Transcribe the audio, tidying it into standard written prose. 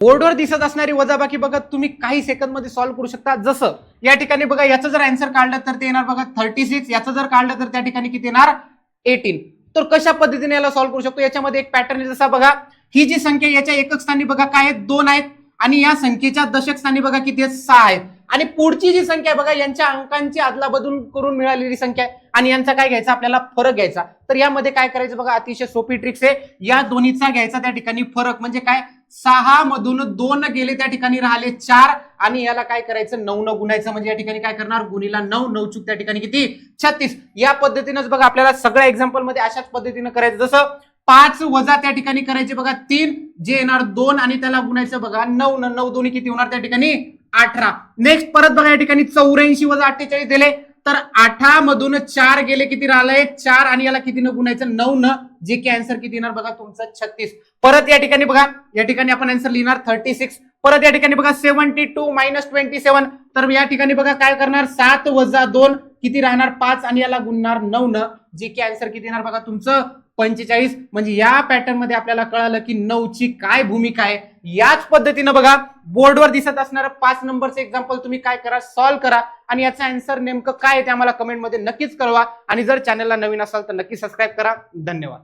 बोर्डवर दिसत असणारी वजाबाकी बघा तुम्ही काही सेकंद मध्ये सॉल्व्ह करू शकता। जसं या ठिकाणी बघा याचं जर आन्सर काढलं तर ते येणार बघा 36, याचं जर काढलं तर त्या ठिकाणी किती येणार 18। तर कशा पद्धतीने याला सॉल्व्ह करू शकतो, याच्यामध्ये एक पॅटर्न आहे। जसा बघा ही जी संख्या याच्या एकक स्थानी बघा काय आहेत 2 आहेत आणि या संख्येच्या दशक स्थानी बघा किती आहेत 6 आहेत आणि पुढची जी संख्या आहे बघा यांच्या अंकांची अदलाबदल करून मिळालेली संख्या आहे आणि यांचा काय घ्यायचा आपल्याला फरक घ्यायचा। तर यामध्ये काय करायचं बघा अतिशय सोपी ट्रिक्स आहे, या दोन्हीचा घ्यायचा त्या ठिकाणी फरक म्हणजे काय 6 मधून 2 गेले त्या ठिकाणी राहिले 4 आणि याला काय करायचं 9 न गुणायचं म्हणजे या ठिकाणी काय करणार गुणीला 9, 9 चूक त्या ठिकाणी किती 36। या पद्धतीनेच बघा आपल्याला सगळ्या एक्झाम्पल मध्ये अशाच पद्धतीने करायचं। जसं 5 वजा त्या ठिकाणी करायचे बघा 3 जे येणार 2 आणि त्याला गुणायचं बघा 9, 9 दोन्ही किती होणार त्या ठिकाणी 18। नेक्स्ट परत बघा या ठिकाणी 84 वजा 48 दिले तर 8 मधून 4 गेले किती राहिले 4 आणि याला किती न गुणायचं 9 न जे की आन्सर किती येणार बघा तुमचं 36। परत या ठिकाणी बघा या ठिकाणी आपण आन्सर लिहिणार 36। परत या ठिकाणी बघा 72 मायनस 27 तर या ठिकाणी बघा काय करणार 7 वजा 2 किती राहणार 5 आणि याला गुणणार 9 न जे की आन्सर किती येणार बघा तुमचं 45। म्हणजे या पॅटर्न मध्ये आपल्याला कळालं की 9 ची काय भूमिका आहे। याच पद्धतीने बघा बोर्डवर दिसत असणारं 5 नंबरचं एक्झाम्पल तुम्ही काय करा सॉल्व्ह करा आणि याचा आन्सर नेमकं काय आहे ते आम्हाला कमेंट मध्ये नक्कीच कळवा आणि जर चॅनलला नवीन असाल तर नक्की सबस्क्राईब करा। धन्यवाद।